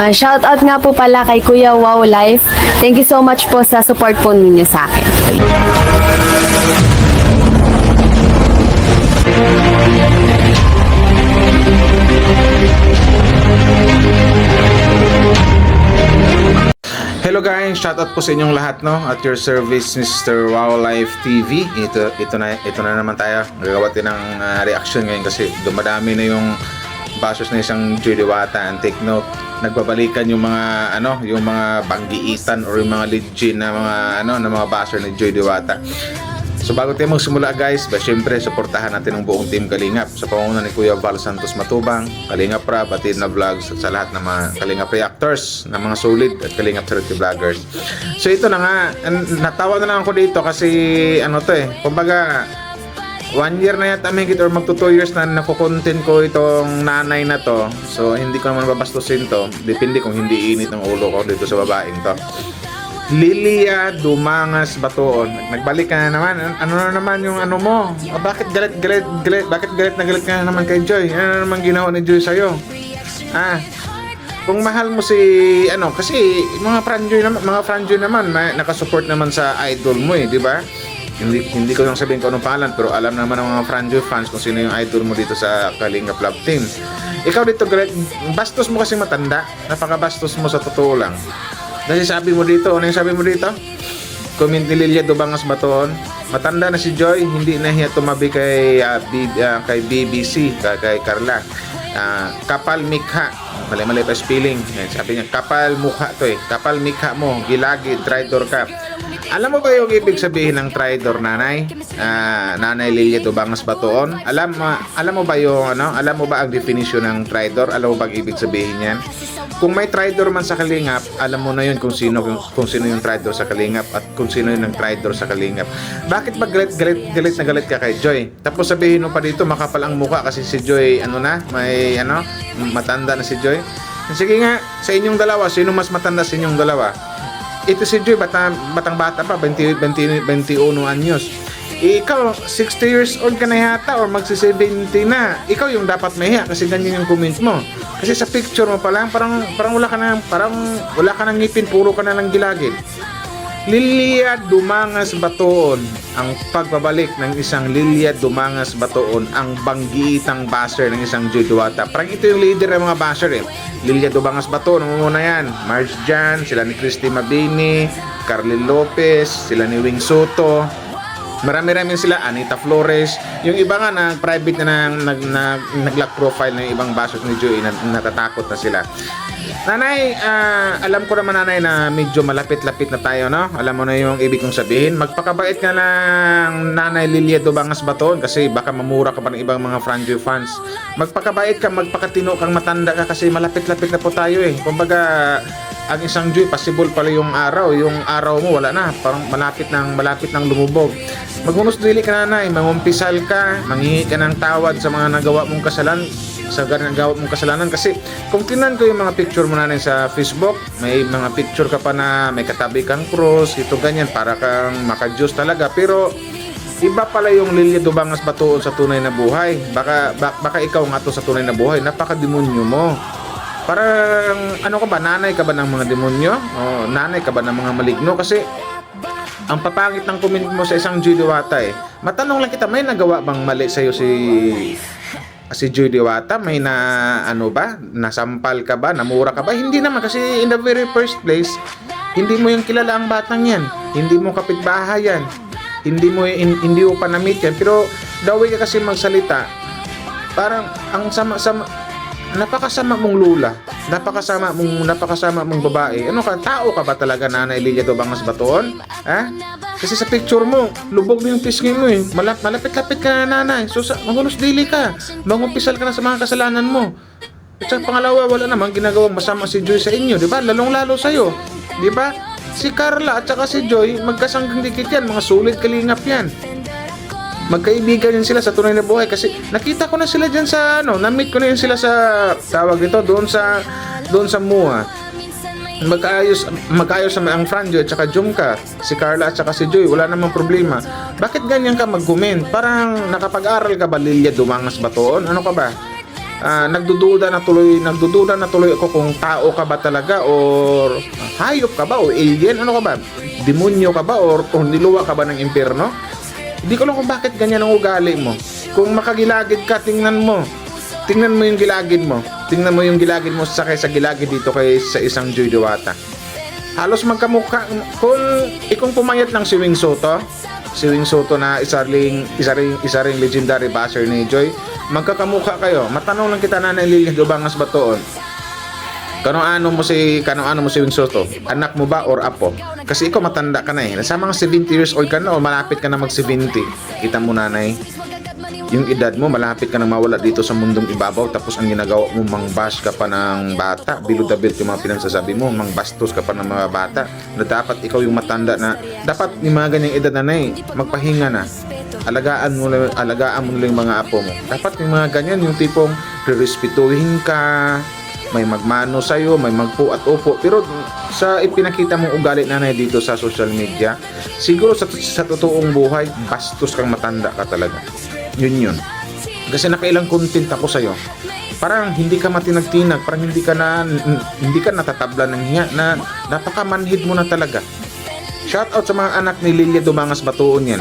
Shout out nga po pala kay Kuya Wow Life. Thank you so much po sa support po ninyo sa akin. Hello guys, shoutout po sa inyong lahat, no? At your service, Mr. Wow Life TV. Ito na naman tayo. Gagawa din ng reaction ngayon kasi dumadami na yung basos na isang Joy Diwata. And take note, nagbabalikan yung mga yung mga banggiitan or yung mga legit na mga baso ni Joy Diwata. So bago tayo magsimula guys, syempre suportahan natin ang buong team Kalingap sa pamumuno ni Kuya Val Santos Matubang, Kalingap Rab, Atid na Vlogs at sa lahat ng mga Kalingap Reactors na mga solid at Kalingap Charity Vloggers. So ito na nga, natawa na lang ako dito kasi kumbaga 1 year na yata mahigit or magto 2 years na nakukontent ko itong nanay na to. So hindi ko naman babastusin to, depende kung hindi init ang ulo ko dito sa babaeng to. Lilia Dumangas Batoon. Nagbalik ka na naman. Ano na naman yung mo? Bakit galit? Bakit galit na galit ka na naman kay Joy? Ano na naman ginawa ni Joy sa'yo? Kung mahal mo si kasi mga Franjoy naman nakasupport naman sa idol mo di ba? Hindi ko lang sabihin kung anong pangalan, pero alam naman ng mga Franjoy fans kung sino yung idol mo dito sa Kalingap Love Team. Ikaw dito, bastos mo kasi matanda. Napakabastos mo sa totoo lang. Kasi sabi mo dito, ano yung sabi mo dito? Comment ni Lilia Dumangas Batoon. Matanda na si Joy, hindi na hiya tumabi kay BBC, kay Carla. Kapal mikha. Mali pa spelling. Sabi niya, kapal mukha to Kapal mikha mo, gilagi, traitor ka. Alam mo ba yung ibig sabihin ng traitor, nanay? Nanay Lilia Dumangas Batoon. Alam mo ba yung alam mo ba ang definition ng traitor? Alam mo ba ang ibig sabihin niyan? Kung may traitor man sa Kalingap, alam mo na yun kung sino yung traitor sa Kalingap at kung sino yung traitor sa Kalingap. Bakit ba galit na galit ka kay Joy? Tapos sabihin mo pa dito, makapal ang mukha kasi si Joy, matanda na si Joy. Sige nga, sa inyong dalawa, sino mas matanda sa inyong dalawa? Ito si Joy, batang bata pa, 21 anyos. Ikaw, 60 years old ka na yata or magsi-70 na. Ikaw yung dapat mahiya kasi ganyan yung comment mo. Kasi sa picture mo pa lang, parang wala ka nang ngipin, puro ka na lang gilagid. Lilia Dumangas Batoon, ang pagbabalik ng isang Lilia Dumangas Batoon, ang banggiitang basher ng isang Joy Diwata. Parang ito yung leader ng mga basher Lilia Dumangas Batoon, muna yan. Marge Jan, sila ni Christy Mabini, Carly Lopez, sila ni Wing Soto. Marami-rami sila, Anita Flores. Yung iba nga na private na nag-lock profile ng ibang basos ni Joy, natatakot na sila. Nanay, alam ko naman nanay na medyo malapit-lapit na tayo, no? Alam mo na yung ibig kong sabihin. Magpakabait ka lang, Nanay Lilia Dumangas Batoon, kasi baka mamura ka pa ng ibang mga Franjoy fans. Magpakabait ka, magpakatino kang, matanda ka kasi malapit-lapit na po tayo Kumbaga, ang isang Joy, possible pala yung araw mo wala na, parang malapit nang lumubog. Maghunos dili ka nanay, mangumpisal ka, manghihi ka ng tawad sa mga nagawa mong kasalanan, kasi kung tingnan ko yung mga picture mo nanay sa Facebook, may mga picture ka pa na may katabi kang cross, ito ganyan, para kang maka-Diyos talaga, pero iba pala yung Lilia Dumangas Batoon sa tunay na buhay. Baka ikaw nga to sa tunay na buhay, napaka-demonyo mo. Parang ka ba, nanay ka ba ng mga demonyo? O nanay ka ba ng mga maligno? Kasi ang papangit ng comment mo sa isang Joy Diwata Matanong lang kita, may nagawa bang mali sa'yo si Joy Diwata? May nasampal ka ba? Namura ka ba? Hindi naman, kasi in the very first place, hindi mo yung kilala ang batang yan. Hindi mo kapitbahay yan. Hindi mo panamit yan. Pero the way ka kasi magsalita, parang ang napakasama mong lula, napakasama mong babae. Tao ka ba talaga, Nanay Lilia Dumangas Batoon? Kasi sa picture mo, lubog na yung pisngi mo malapit-lapit ka na, nanay. So magulos dili ka, mangumpisal ka na sa mga kasalanan mo. At sa pangalawa, wala namang ginagawang masama si Joy sa inyo, di ba? Lalong-lalo sa'yo, di ba? Si Carla at saka si Joy, magkasanggang dikit yan, mga sulit Kalingap yan. Magkaibigan yun sila sa tunay na buhay kasi nakita ko na sila dyan sa na-meet ko na yun sila sa tawag dito doon sa MUA. Magkaayos sa ang Franjo at saka Jumka, si Carla at saka si Joy, wala namang problema. Bakit ganyan ka mag-comment? Parang nakapag-aral ka ba, Lilia Dumangas Batoon? Ano ka ba? nagdududa na tuloy ako kung tao ka ba talaga or hayop ka ba o alien, ano ka ba, demonyo ka ba or niluwa ka ba ng impyerno. Hindi ko lang kung bakit ganyan ang ugali mo. Kung makagilagid ka, tingnan mo yung gilagid mo, sakay sa gilagid dito sa isang Joy Diwata. Halos magkamukha. Kung ikong pumayat ng si Wing Soto na isa ring legendary basher ni Joy, magkakamukha kayo. Matanong lang kita, Nanay Lilia Dubangas Batuon, kano-ano mo si Wing Soto? Anak mo ba or apo? Kasi ikaw matanda ka na eh. Nasa mga 70 years old ka na o malapit ka na mag 70. Kita mo, nanay, yung edad mo, malapit ka nang mawala dito sa mundong ibabaw, tapos ang ginagawa mo, mangbash ka pa ng bata, bilud-abil yung mga pinagsasabi mo, mangbastos ka pa ng mga bata, na dapat ikaw yung matanda na, dapat yung mga ganyang edad na magpahinga na, alagaan mo lang yung mga apo mo. Dapat yung mga ganyan, yung tipong respetuhin ka, may magmano sa'yo, may magpo at upo. Pero sa ipinakita mong ugali, nanay, dito sa social media, siguro sa totoong buhay, bastos kang matanda ka talaga. Yun. Kasi nakailang content ako sa'yo. Parang hindi ka matinag-tinag, parang hindi ka natatabla ng hiya, na napakamanhid mo na talaga. Shout out sa mga anak ni Lilia Dumangas Batuon yan.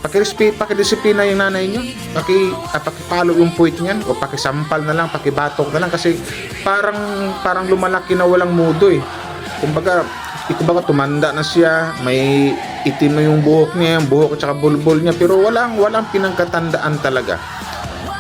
Pakidisiplina yung nanay nyo, pakipalo yung puwit niyan, o pakisampal na lang, pakibatok na lang, kasi parang lumalaki na walang mudo eh. Kumbaga tumanda na siya, may itim na yung buhok niya, yung buhok at saka bulbul niya, pero walang pinangkatandaan talaga.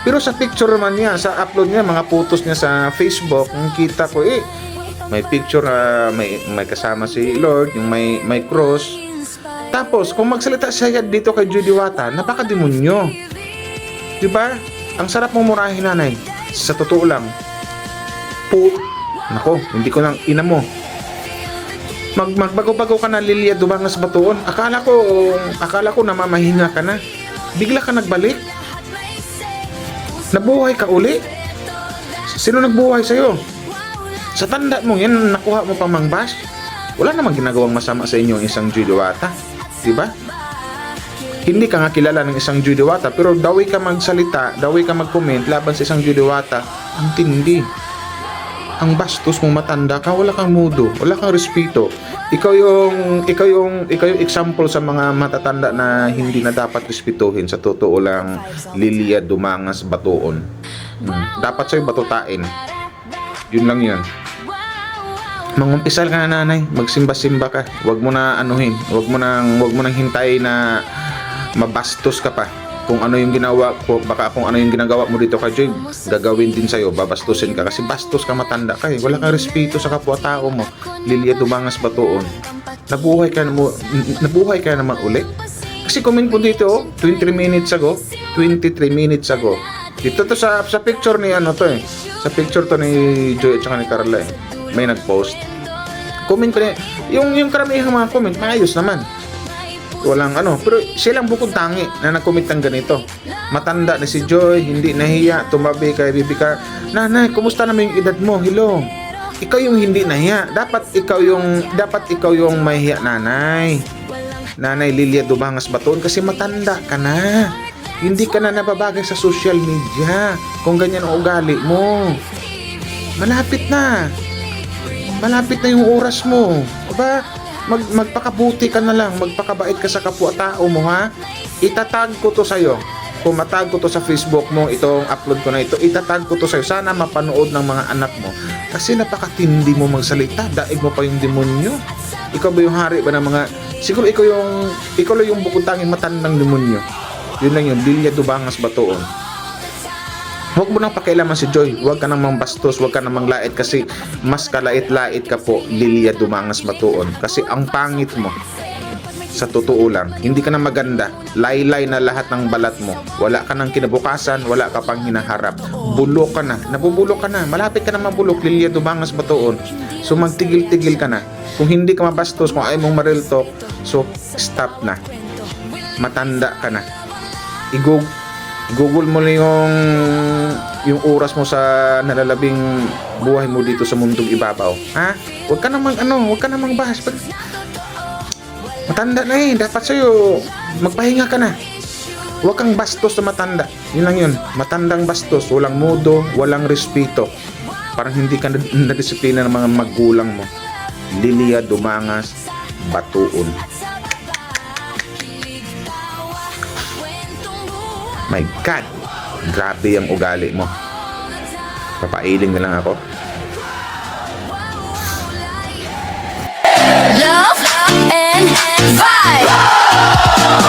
Pero sa picture naman niya, sa upload niya, mga photos niya sa Facebook, kita ko may picture, may kasama si Lord, yung may cross. Tapos, kung magsalita siya dito kay Joy Diwata, napaka-demonyo. Diba? Ang sarap mo murahin, nanay. Sa totoo lang. Nako, hindi ko lang ina mo. Magbago-bago ka na, Lilia Dubangas Batuon. Akala ko namamahinga ka na. Bigla ka nagbalik. Nabuhay ka uli. Sino nagbuhay sa'yo? Sa tanda mo yan, nakuha mo pang mangbash. Wala namang ginagawang masama sa inyo ang isang Joy Diwata. Diba? Hindi ka nga kilala ng isang Joy Diwata, pero dawi ka magsalita, dawi ka mag-comment laban sa isang Joy Diwata. Ang tindi. Ang bastos mo, matanda ka, wala kang mudo, wala kang respeto. Ikaw yung example sa mga matatanda na hindi na dapat respetuhin. Sa totoo lang, Lilia Dumangas Batuon. Dapat sa'yo batutain. Yun lang yun. Mangumpisal ka na, nanay, magsimba-simba ka. Huwag mo na anuhin, huwag mo nang hintay na mabastos ka pa. Kung ano yung ginawa ko, baka kung ano yung ginagawa mo dito kay Joy, gagawin din sa'yo, babastusin ka. Kasi bastos ka, matanda ka eh. Wala kang respeto sa kapwa-tao mo. Lilia Dumangas Batuon. Nabuhay ka naman ulit. Kasi comment po dito, 23 minutes ago. Dito to sa picture ni sa picture to ni Joy at saka ni Carla eh. May nag-post. Comment ko na, yung karamihang mga comment, maayos naman. Walang pero silang bukod tangi na nag-comment ng ganito. Matanda na si Joy, hindi nahiya, tumabi kay bibi ka. Nanay, kumusta naman yung edad mo? Hello. Ikaw yung hindi nahiya. Dapat ikaw yung mahiya, nanay. Nanay Lilia Dumangas Batuon, kasi matanda ka na. Hindi ka na nababagay sa social media. Kung ganyan ang ugali mo. Malapit na yung oras mo. Aba, magpakabuti ka na lang, magpakabait ka sa kapwa-tao mo, ha? Itatag ko to sa'yo. Kung matag ko to sa Facebook mo, itong upload ko na ito, itatag ko to sa'yo. Sana mapanood ng mga anak mo. Kasi napakatindi mo magsalita. Daig mo pa yung demonyo. Ikaw ba yung hari ba ng mga... Siguro ikaw lang yung bukod tanging matandang demonyo. Yun lang yun, Lilia Dubangas Batuon. Huwag mo nang pakialaman si Joy. Huwag ka namang bastos, huwag ka namang lait, kasi mas kalait-lait ka po, Lilia Dumangas Batuon. Kasi ang pangit mo, sa totoo lang, hindi ka na maganda. Laylay na lahat ng balat mo. Wala ka ng kinabukasan, wala ka pang hinaharap. Bulok ka na, nabubulok ka na. Malapit ka na mabulok, Lilia Dumangas Batuon. So magtigil-tigil ka na. Kung hindi ka mabastos, kung ayaw mong ma-real talk, so stop na. Matanda ka na. Google mo na yung oras mo sa nalalabing buhay mo dito sa mundong ibabaw. Ha? Huwag ka namang bahas. Matanda na dapat sa'yo magpahinga ka na. Huwag kang bastos sa matanda. Yun lang yun. Matandang bastos. Walang modo, walang respeto. Parang hindi ka nadisiplina ng mga magulang mo. Lilia Dumangas, Batuon. My God! Grabe ang ugali mo. Papailing na lang ako. Love and vibe.